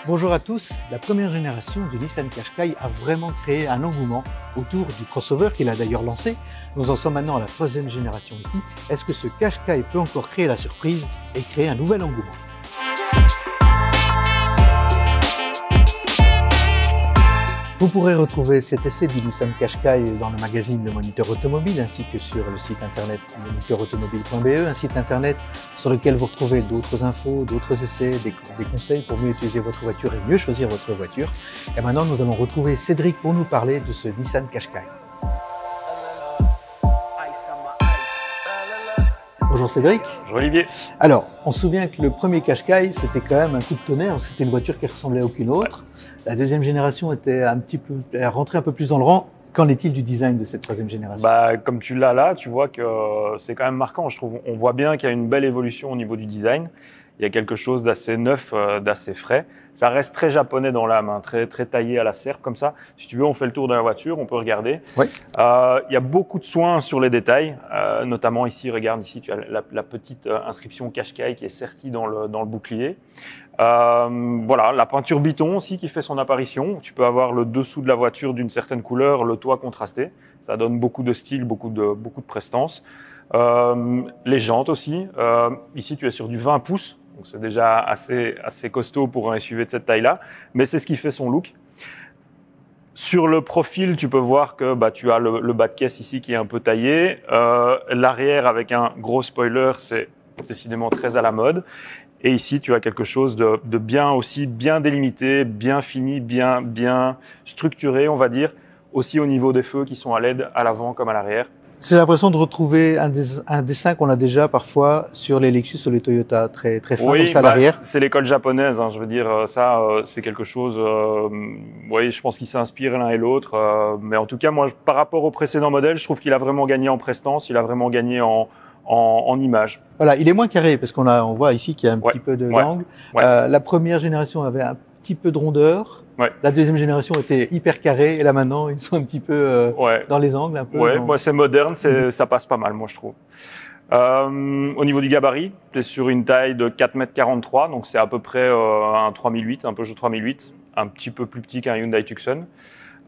Bonjour à tous, la première génération du Nissan Qashqai a vraiment créé un engouement autour du crossover qu'il a d'ailleurs lancé. Nous en sommes maintenant à la troisième génération ici. Est-ce que ce Qashqai peut encore créer la surprise et créer un nouvel engouement ? Vous pourrez retrouver cet essai du Nissan Qashqai dans le magazine Le Moniteur Automobile ainsi que sur le site internet moniteurautomobile.be, un site internet sur lequel vous retrouvez d'autres infos, d'autres essais, des conseils pour mieux utiliser votre voiture et mieux choisir votre voiture. Et maintenant, nous allons retrouver Cédric pour nous parler de ce Nissan Qashqai. Bonjour Cédric. Bonjour Olivier. Alors, on se souvient que le premier Qashqai, c'était quand même un coup de tonnerre, c'était une voiture qui ressemblait à aucune autre. La deuxième génération était rentrée un peu plus dans le rang. Qu'en est-il du design de cette troisième génération ? Comme tu l'as là, tu vois que c'est quand même marquant, je trouve. On voit bien qu'il y a une belle évolution au niveau du design. Il y a quelque chose d'assez neuf, d'assez frais. Ça reste très japonais dans l'âme, hein, très taillé à la serpe comme ça. Si tu veux, on fait le tour de la voiture, on peut regarder. Oui. Il y a beaucoup de soins sur les détails, notamment ici, regarde ici, tu as la petite inscription Qashqai qui est sertie dans le bouclier. Voilà, la peinture Biton aussi qui fait son apparition. Tu peux avoir le dessous de la voiture d'une certaine couleur, le toit contrasté. Ça donne beaucoup de style, beaucoup de prestance. Les jantes aussi. Ici, tu es sur du 20 pouces. Donc c'est déjà assez costaud pour un SUV de cette taille-là, mais c'est ce qui fait son look. Sur le profil, tu peux voir que tu as le bas de caisse ici qui est un peu taillé. L'arrière avec un gros spoiler, c'est décidément très à la mode. Et ici, tu as quelque chose de bien délimité, bien fini, bien structuré, on va dire, aussi au niveau des feux qui sont à LED à l'avant comme à l'arrière. J'ai l'impression de retrouver un dessin qu'on a déjà parfois sur les Lexus ou les Toyota, très fin comme ça à l'arrière. C'est l'école japonaise, hein, je veux dire, ça, c'est quelque chose, oui, je pense qu'ils s'inspirent l'un et l'autre, mais en tout cas, moi, par rapport au précédent modèle, je trouve qu'il a vraiment gagné en prestance, il a vraiment gagné en image. Voilà, il est moins carré parce on voit ici qu'il y a un petit peu d'angle. La première génération avait un petit peu de rondeur. Ouais. La deuxième génération était hyper carrée et là maintenant ils sont un petit peu dans les angles un peu. Ouais, moi c'est moderne, ça passe pas mal, moi je trouve. Au niveau du gabarit, tu es sur une taille de 4,43 m, donc c'est à peu près un 3008, un Peugeot 3008, un petit peu plus petit qu'un Hyundai Tucson.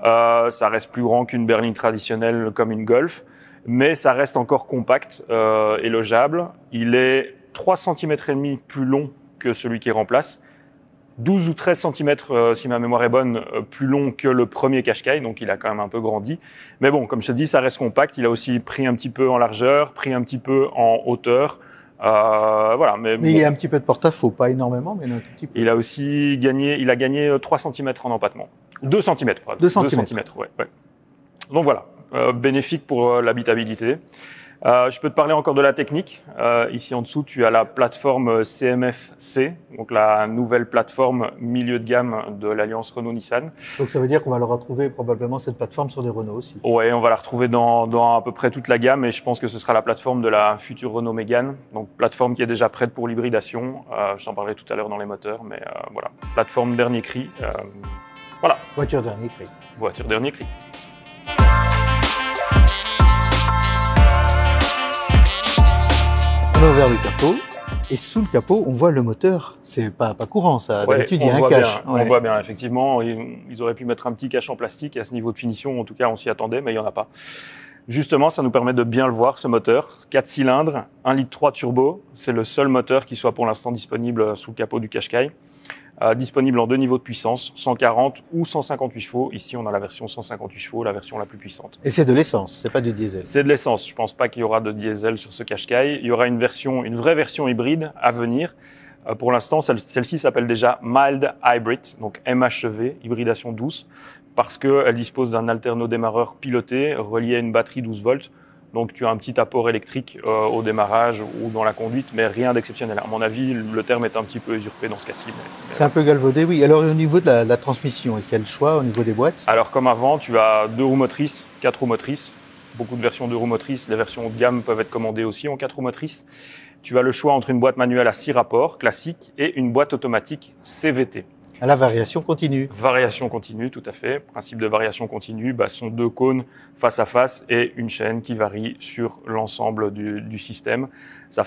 Ça reste plus grand qu'une berline traditionnelle comme une Golf, mais ça reste encore compact et logeable. Il est 3,5 cm plus long que celui qui remplace. 12 ou 13 cm, si ma mémoire est bonne, plus long que le premier Qashqai, donc il a quand même un peu grandi. Mais bon, comme je te dis, ça reste compact. Il a aussi pris un petit peu en largeur, pris un petit peu en hauteur. Voilà. Mais il y a un petit peu de porte-à-faux, pas énormément, mais un tout petit peu. Il a aussi gagné 3 cm en empattement. 2 cm, pardon. 2 cm, ouais. Donc voilà, bénéfique pour l'habitabilité. Je peux te parler encore de la technique. Ici en dessous, tu as la plateforme CMF-C, donc la nouvelle plateforme milieu de gamme de l'alliance Renault-Nissan. Donc ça veut dire qu'on va le retrouver probablement cette plateforme sur des Renault aussi. Ouais, on va la retrouver dans à peu près toute la gamme et je pense que ce sera la plateforme de la future Renault Mégane. Donc plateforme qui est déjà prête pour l'hybridation. Je t'en parlerai tout à l'heure dans les moteurs, mais voilà. Plateforme dernier cri. Voilà. Voiture dernier cri. Voiture dernier cri. On a ouvert le capot et sous le capot, on voit le moteur. C'est pas courant ça. D'habitude, il y a un cache. On voit bien, effectivement. Ils auraient pu mettre un petit cache en plastique à ce niveau de finition. En tout cas, on s'y attendait, mais il y en a pas. Justement, ça nous permet de bien le voir, ce moteur. 4 cylindres, 1,3 litre turbo. C'est le seul moteur qui soit pour l'instant disponible sous le capot du Qashqai. Disponible en 2 niveaux de puissance, 140 ou 158 chevaux. Ici, on a la version 158 chevaux, la version la plus puissante. Et c'est de l'essence, c'est pas du diesel. C'est de l'essence. Je pense pas qu'il y aura de diesel sur ce Qashqai. Il y aura une vraie version hybride à venir. Pour l'instant, celle-ci s'appelle déjà Mild Hybrid, donc MHEV, hybridation douce, parce qu'elle dispose d'un alternodémarreur piloté relié à une batterie 12 volts. Donc tu as un petit apport électrique au démarrage ou dans la conduite, mais rien d'exceptionnel. À mon avis, le terme est un petit peu usurpé dans ce cas-ci. C'est un peu galvaudé, oui. Alors au niveau de la transmission, est-ce qu'il y a le choix au niveau des boîtes ? Alors comme avant, tu as 2 roues motrices, 4 roues motrices. Beaucoup de versions 2 roues motrices. Les versions haut de gamme peuvent être commandées aussi en 4 roues motrices. Tu as le choix entre une boîte manuelle à 6 rapports, classique, et une boîte automatique CVT. À la variation continue. Variation continue, tout à fait. Principe de variation continue, sont deux cônes face à face et une chaîne qui varie sur l'ensemble du système. Ça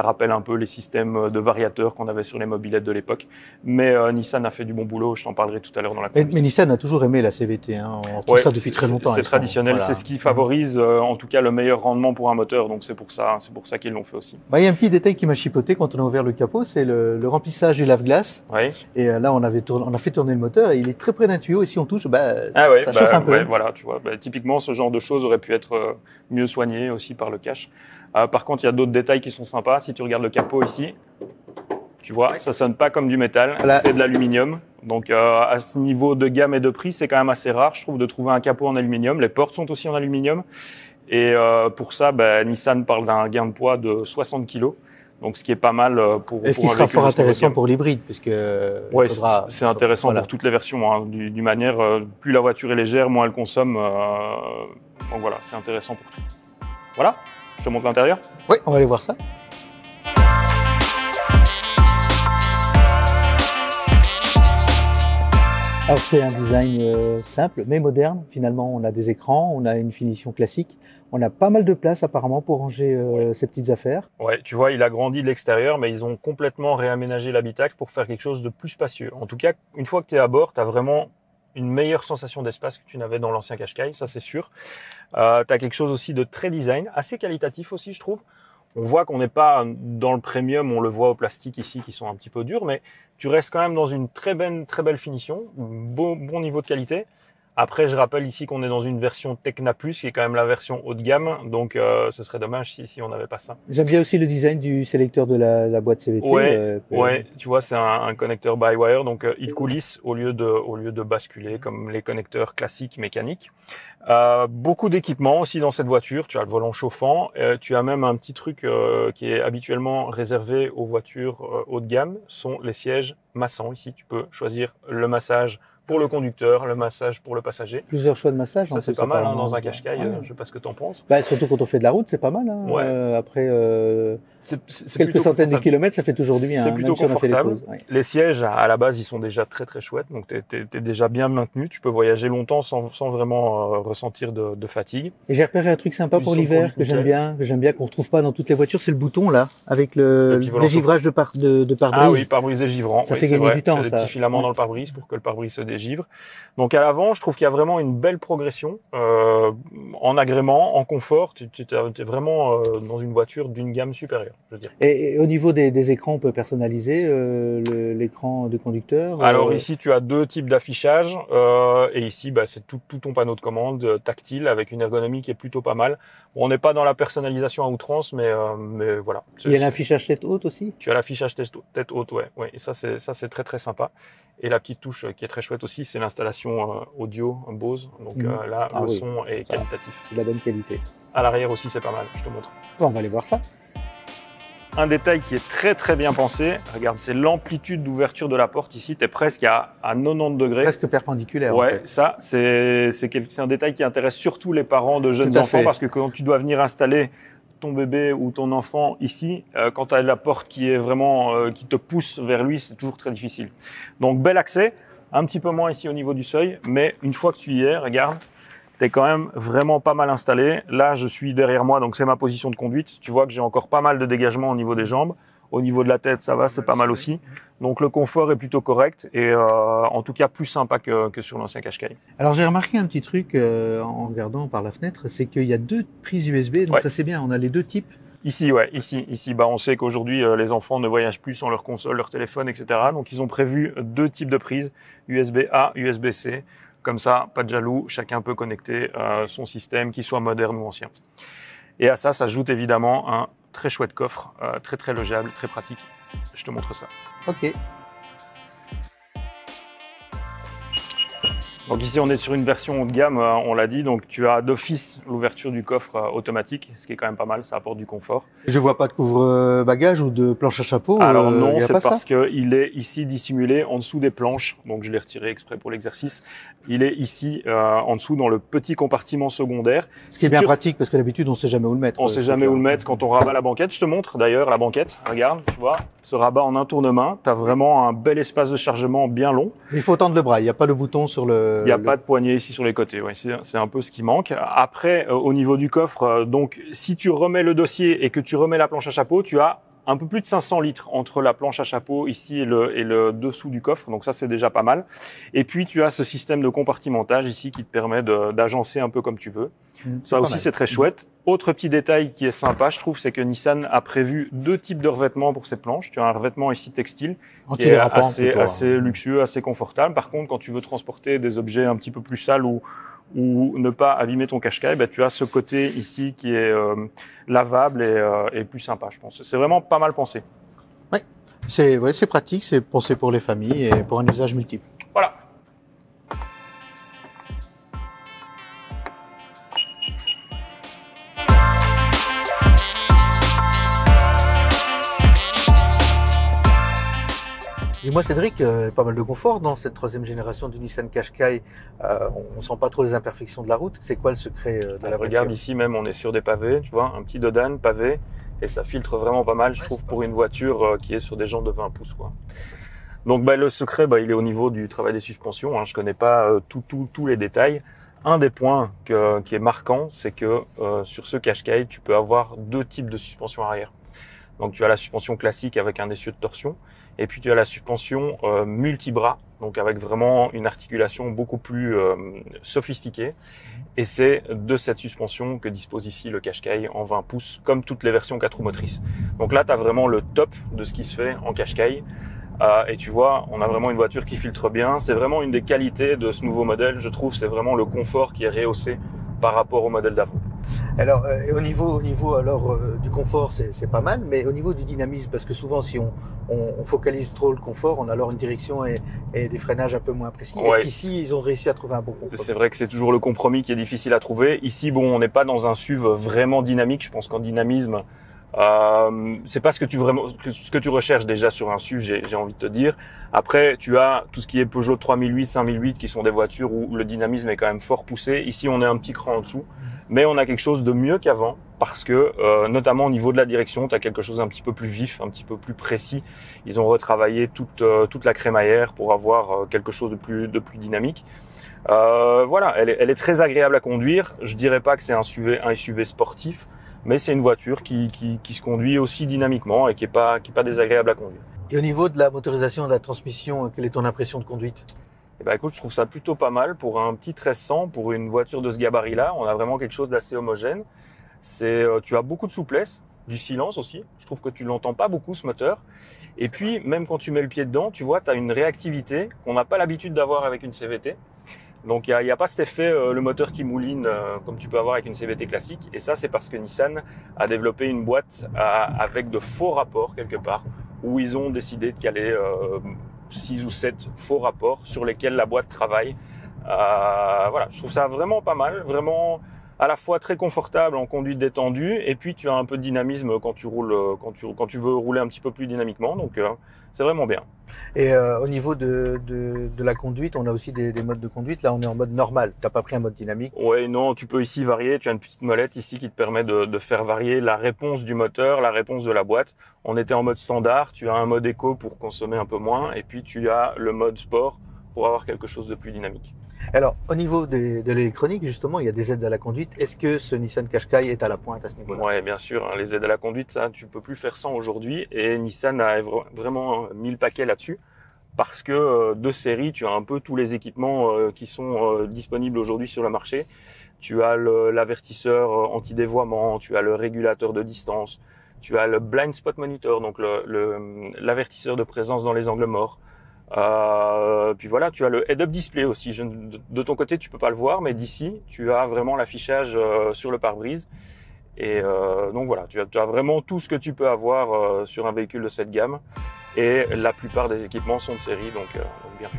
rappelle un peu les systèmes de variateurs qu'on avait sur les mobylettes de l'époque. Mais Nissan a fait du bon boulot, je t'en parlerai tout à l'heure dans la conduite. Mais Nissan a toujours aimé la CVT, hein. On trouve ça depuis très longtemps. C'est traditionnel, voilà. C'est ce qui favorise en tout cas le meilleur rendement pour un moteur, donc c'est pour ça qu'ils l'ont fait aussi. Il y a un petit détail qui m'a chipoté quand on a ouvert le capot, c'est le remplissage du lave-glace. Oui. Et là, on a fait tourner le moteur et il est très près d'un tuyau et si on touche, ça chauffe un peu. Ouais, voilà, tu vois. Typiquement, ce genre de choses aurait pu être mieux soigné aussi par le cache. Par contre, il y a d'autres détails qui sont sympas. Si tu regardes le capot ici, tu vois, ça sonne pas comme du métal, voilà. C'est de l'aluminium. Donc à ce niveau de gamme et de prix, c'est quand même assez rare, je trouve, de trouver un capot en aluminium. Les portes sont aussi en aluminium. Et pour ça, Nissan parle d'un gain de poids de 60 kg. Donc, ce qui est pas mal pour. Est-ce qu'il sera fort intéressant pour l'hybride, puisque ouais, c'est intéressant pour toutes les versions. Hein, d'une manière, plus la voiture est légère, moins elle consomme. Donc voilà, c'est intéressant pour tout. Voilà, je te montre l'intérieur. Oui, on va aller voir ça. Alors c'est un design simple mais moderne. Finalement, on a des écrans, on a une finition classique. On a pas mal de place apparemment pour ranger ces petites affaires. Ouais, tu vois, il a grandi de l'extérieur, mais ils ont complètement réaménagé l'habitacle pour faire quelque chose de plus spacieux. En tout cas, une fois que tu es à bord, tu as vraiment une meilleure sensation d'espace que tu n'avais dans l'ancien Qashqai, ça c'est sûr. Tu as quelque chose aussi de très design, assez qualitatif aussi, je trouve. On voit qu'on n'est pas dans le premium, on le voit au plastique ici qui sont un petit peu durs, mais tu restes quand même dans une très belle finition, bon niveau de qualité. Après, je rappelle ici qu'on est dans une version Tecna Plus, qui est quand même la version haut de gamme, donc ce serait dommage si on n'avait pas ça. J'aime bien aussi le design du sélecteur de la boîte CVT. Ouais, tu vois, c'est un connecteur by-wire, donc il coulisse au lieu de basculer comme les connecteurs classiques mécaniques. Beaucoup d'équipements aussi dans cette voiture. Tu as le volant chauffant, tu as même un petit truc qui est habituellement réservé aux voitures haut de gamme, sont les sièges massants. Ici, tu peux choisir le massage pour le conducteur, le massage pour le passager. Plusieurs choix de massage. Ça, c'est pas mal dans un Qashqai. Je sais pas ce que t'en penses. Surtout quand on fait de la route, c'est pas mal. Hein. Ouais. Après quelques centaines de kilomètres, ça fait toujours du bien. C'est plutôt confortable. Ouais. Les sièges, à la base, ils sont déjà très chouettes. Donc, t'es déjà bien maintenu. Tu peux voyager longtemps sans vraiment ressentir de fatigue. Et j'ai repéré un truc sympa pour l'hiver que j'aime bien, qu'on retrouve pas dans toutes les voitures, c'est le bouton là, avec le dégivrage de pare-brise. Ah oui, pare-brise dégivrant. Ça fait gagner du temps. Il y a des petits filaments dans le pare-brise pour que le pare-brise se dégivre. Donc à l'avant, je trouve qu'il y a vraiment une belle progression en agrément, en confort. Tu es vraiment dans une voiture d'une gamme supérieure, je veux dire. Et au niveau des écrans, on peut personnaliser l'écran du conducteur. Alors ici, tu as deux types d'affichage et ici, c'est tout ton panneau de commande tactile avec une ergonomie qui est plutôt pas mal. Bon, on n'est pas dans la personnalisation à outrance, mais voilà. Il y a l'affichage tête haute aussi. Tu as l'affichage tête haute, ouais. Et ça c'est très sympa. Et la petite touche qui est très chouette aussi, c'est l'installation audio Bose. Donc là, le son est qualitatif. C'est de la bonne qualité. À l'arrière aussi, c'est pas mal. Je te montre. Bon, on va aller voir ça. Un détail qui est très bien pensé, regarde, c'est l'amplitude d'ouverture de la porte. Ici, tu es presque à 90 degrés. Presque perpendiculaire. Ouais, en fait. Ça, c'est un détail qui intéresse surtout les parents de jeunes enfants parce que quand tu dois venir installer ton bébé ou ton enfant ici, quand tu as la porte qui est vraiment qui te pousse vers lui, c'est toujours très difficile. Donc, bel accès, un petit peu moins ici au niveau du seuil, mais une fois que tu y es, regarde, t'es quand même vraiment pas mal installé. Là, je suis derrière moi, donc c'est ma position de conduite. Tu vois que j'ai encore pas mal de dégagement au niveau des jambes. Au niveau de la tête, ça va, c'est pas mal aussi. Donc le confort est plutôt correct et en tout cas plus sympa que sur l'ancien Qashqai. Alors j'ai remarqué un petit truc en regardant par la fenêtre, c'est qu'il y a deux prises USB, donc ça c'est bien, on a les deux types. Ici, on sait qu'aujourd'hui les enfants ne voyagent plus sans leur console, leur téléphone, etc. Donc ils ont prévu deux types de prises, USB-A, USB-C. Comme ça, pas de jaloux, chacun peut connecter son système, qu'il soit moderne ou ancien. Et à ça s'ajoute évidemment un très chouette coffre, très logeable, très pratique. Je te montre ça. Ok. Donc ici, on est sur une version haut de gamme, on l'a dit. Donc tu as d'office l'ouverture du coffre automatique, ce qui est quand même pas mal, ça apporte du confort. Je vois pas de couvre-bagages ou de planche à chapeau. Alors non, c'est parce qu'il est ici dissimulé en dessous des planches. Donc je l'ai retiré exprès pour l'exercice. Il est ici en dessous dans le petit compartiment secondaire. Ce qui est bien pratique parce que d'habitude on sait jamais où le mettre. On sait jamais où le mettre quand on rabat la banquette. Je te montre d'ailleurs la banquette. Regarde, tu vois, ce rabat en un tour de main. Tu as vraiment un bel espace de chargement bien long. Il faut tendre le bras. Il n'y a pas le bouton sur le. Il n'y a pas de poignée ici sur les côtés. Ouais, c'est un peu ce qui manque. Après, au niveau du coffre, donc si tu remets le dossier et que tu remets la planche à chapeau, tu as un peu plus de 500 litres entre la planche à chapeau ici et le dessous du coffre. Donc ça, c'est déjà pas mal. Et puis, tu as ce système de compartimentage ici qui te permet d'agencer un peu comme tu veux. Ça aussi, c'est très chouette. Autre petit détail qui est sympa, je trouve, c'est que Nissan a prévu 2 types de revêtements pour ces planches. Tu as un revêtement ici textile qui est assez luxueux, assez confortable. Par contre, quand tu veux transporter des objets un petit peu plus sales ou ne pas abîmer ton cache-caille, tu as ce côté ici qui est lavable et plus sympa, je pense. C'est vraiment pas mal pensé. Oui, c'est pratique, c'est pensé pour les familles et pour un usage multiple. Voilà. Et moi, Cédric, pas mal de confort dans cette 3e génération du Nissan Qashqai. On sent pas trop les imperfections de la route. C'est quoi le secret de la voiture? Regarde ici même, on est sur des pavés, tu vois, un petit Dodane pavé, et ça filtre vraiment pas mal, je trouve, pour une voiture qui est sur des jantes de 20 pouces, quoi. Donc, le secret, il est au niveau du travail des suspensions. Je connais pas tous les détails. Un des points qui est marquant, c'est que sur ce Qashqai, tu peux avoir 2 types de suspension arrière. Donc, tu as la suspension classique avec un essieu de torsion. Et puis tu as la suspension multibras, donc avec vraiment une articulation beaucoup plus sophistiquée. Et c'est de cette suspension que dispose ici le Qashqai en 20 pouces, comme toutes les versions 4 roues motrices. Donc là, tu as vraiment le top de ce qui se fait en Qashqai. Et tu vois, on a vraiment une voiture qui filtre bien. C'est vraiment une des qualités de ce nouveau modèle, je trouve. C'est vraiment le confort qui est rehaussé par rapport au modèle d'avant. Alors, au niveau du confort, c'est pas mal, mais au niveau du dynamisme, parce que souvent, si on focalise trop le confort, on a alors une direction et des freinages un peu moins précis. Ouais. Est-ce qu'ici, ils ont réussi à trouver un bon compromis? C'est vrai que c'est toujours le compromis qui est difficile à trouver. Ici, on n'est pas dans un SUV vraiment dynamique. Je pense qu'en dynamisme, c'est pas ce que tu recherches déjà sur un SUV, j'ai envie de te dire. Après, tu as tout ce qui est Peugeot 3008, 5008 qui sont des voitures où le dynamisme est quand même fort poussé. Ici, on est un petit cran en dessous, mais on a quelque chose de mieux qu'avant parce que, notamment au niveau de la direction, tu as quelque chose un petit peu plus vif, un petit peu plus précis. Ils ont retravaillé toute la crémaillère pour avoir quelque chose de plus dynamique. Voilà, elle est très agréable à conduire. Je dirais pas que c'est un SUV sportif, mais c'est une voiture qui se conduit aussi dynamiquement et qui est pas désagréable à conduire. Et au niveau de la motorisation, de la transmission, quelle est ton impression de conduite? Écoute, je trouve ça plutôt pas mal pour un petit 1300, pour une voiture de ce gabarit-là. On a vraiment quelque chose d'assez homogène. Tu as beaucoup de souplesse, du silence aussi. Je trouve que tu l'entends pas beaucoup, ce moteur. Et puis, même quand tu mets le pied dedans, tu vois, tu as une réactivité qu'on n'a pas l'habitude d'avoir avec une CVT. Donc, il y a pas cet effet, le moteur qui mouline, comme tu peux avoir avec une CVT classique. Et ça, c'est parce que Nissan a développé une boîte avec de faux rapports, quelque part, où ils ont décidé de caler 6 ou 7 faux rapports sur lesquels la boîte travaille. Voilà, je trouve ça vraiment pas mal, vraiment à la fois très confortable en conduite détendue, et puis tu as un peu de dynamisme quand tu roules, quand tu veux rouler un petit peu plus dynamiquement. Donc, c'est vraiment bien. Et au niveau de la conduite, on a aussi des modes de conduite. Là, on est en mode normal. T'as pas pris un mode dynamique? Ouais, non, tu peux ici varier. Tu as une petite molette ici qui te permet de faire varier la réponse du moteur, la réponse de la boîte. On était en mode standard. Tu as un mode éco pour consommer un peu moins, et puis tu as le mode sport pour avoir quelque chose de plus dynamique. Alors, au niveau de l'électronique, justement, il y a des aides à la conduite. Est-ce que ce Nissan Qashqai est à la pointe à ce niveau-là? Ouais, bien sûr. Les aides à la conduite, ça, tu peux plus faire sans aujourd'hui. Et Nissan a vraiment mis le paquet là-dessus. Parce que de série, tu as un peu tous les équipements qui sont disponibles aujourd'hui sur le marché. Tu as l'avertisseur anti-dévoiement, tu as le régulateur de distance, tu as le blind spot monitor, donc l'avertisseur de présence dans les angles morts. Puis voilà, tu as le head-up display aussi. De ton côté, tu peux pas le voir, mais d'ici, tu as vraiment l'affichage sur le pare-brise. Et donc voilà, tu as vraiment tout ce que tu peux avoir sur un véhicule de cette gamme. Et la plupart des équipements sont de série, donc bien vu.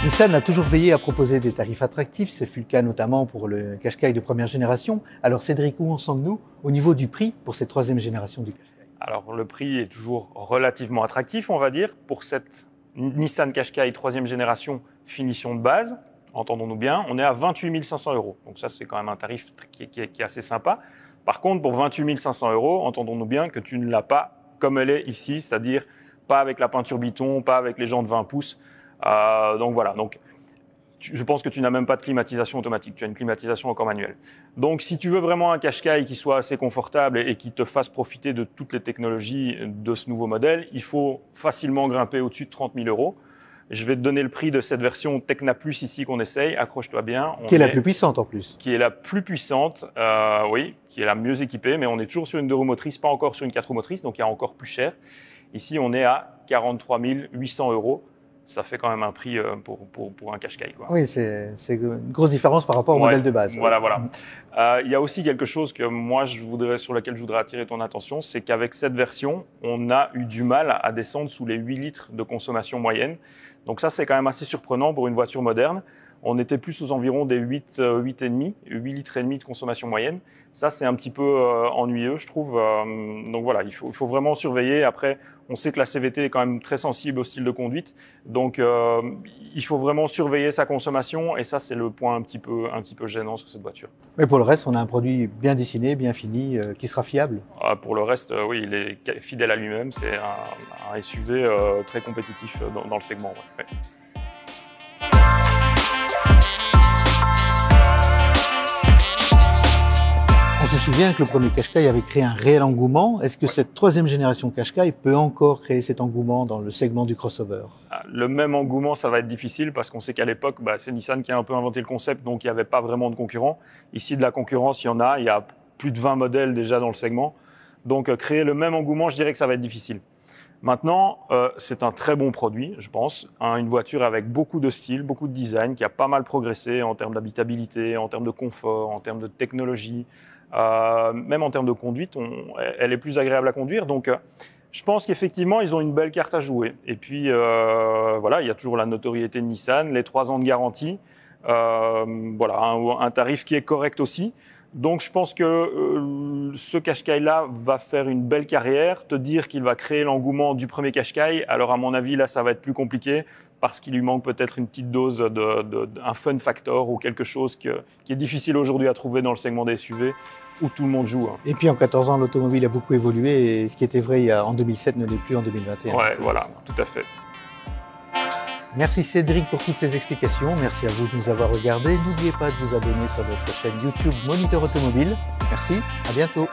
Nissan a toujours veillé à proposer des tarifs attractifs, ce fut le cas notamment pour le Qashqai de première génération. Alors Cédric, où en sommes-nous au niveau du prix pour cette troisième génération du Qashqai? Alors le prix est toujours relativement attractif, on va dire, pour cette Nissan Qashqai troisième génération finition de base. Entendons-nous bien, on est à 28 500 €. Donc ça, c'est quand même un tarif qui est assez sympa. Par contre, pour 28 500 €, entendons-nous bien que tu ne l'as pas comme elle est ici, c'est-à-dire pas avec la peinture Biton, pas avec les jantes 20 pouces. Donc voilà, donc je pense que tu n'as même pas de climatisation automatique, tu as une climatisation encore manuelle. Donc si tu veux vraiment un Qashqai qui soit assez confortable et qui te fasse profiter de toutes les technologies de ce nouveau modèle, il faut facilement grimper au-dessus de 30 000 €. Je vais te donner le prix de cette version Tecna Plus ici qu'on essaye, accroche-toi bien. Qui est la plus puissante en plus. Qui est la plus puissante, oui, qui est la mieux équipée, mais on est toujours sur une 2 roues motrices, pas encore sur une 4 roues motrices, donc il y a encore plus cher. Ici, on est à 43 800 €. Ça fait quand même un prix pour un Qashqai, quoi. Oui, c'est une grosse différence par rapport au modèle de base. Voilà, voilà. Il y a aussi quelque chose que moi, sur lequel je voudrais attirer ton attention, c'est qu'avec cette version, on a eu du mal à descendre sous les 8 litres de consommation moyenne. Donc ça, c'est quand même assez surprenant pour une voiture moderne. On était plus aux environs des 8 litres et demi de consommation moyenne. Ça, c'est un petit peu ennuyeux, je trouve. Donc voilà, il faut vraiment surveiller. Après, on sait que la CVT est quand même très sensible au style de conduite. Donc, il faut vraiment surveiller sa consommation. Et ça, c'est le point un petit peu gênant sur cette voiture. Mais pour le reste, on a un produit bien dessiné, bien fini, qui sera fiable. Pour le reste, oui, il est fidèle à lui-même. C'est un SUV très compétitif dans le segment. Ouais. On se souvient que le premier Qashqai avait créé un réel engouement. Est-ce que cette troisième génération Qashqai peut encore créer cet engouement dans le segment du crossover? Le même engouement, ça va être difficile parce qu'on sait qu'à l'époque, c'est Nissan qui a un peu inventé le concept, donc il n'y avait pas vraiment de concurrents. Ici, de la concurrence, il y a plus de 20 modèles déjà dans le segment. Donc, créer le même engouement, je dirais que ça va être difficile. Maintenant, c'est un très bon produit, je pense. Une voiture avec beaucoup de style, beaucoup de design, qui a pas mal progressé en termes d'habitabilité, en termes de confort, en termes de technologie. Même en termes de conduite, elle est plus agréable à conduire. Donc, je pense qu'effectivement, ils ont une belle carte à jouer. Et puis, voilà, il y a toujours la notoriété de Nissan, les 3 ans de garantie, voilà, un tarif qui est correct aussi. Donc, je pense que ce Qashqai-là va faire une belle carrière. Te dire qu'il va créer l'engouement du premier Qashqai, alors à mon avis, là, ça va être plus compliqué parce qu'il lui manque peut-être une petite dose un fun factor ou quelque chose qui est difficile aujourd'hui à trouver dans le segment des SUV où tout le monde joue. Et puis en 14 ans, l'automobile a beaucoup évolué et ce qui était vrai en 2007 ne l'est plus en 2021. Ouais, voilà, tout à fait. Merci Cédric pour toutes ces explications. Merci à vous de nous avoir regardés. N'oubliez pas de vous abonner sur notre chaîne YouTube Moniteur Automobile. Merci, à bientôt.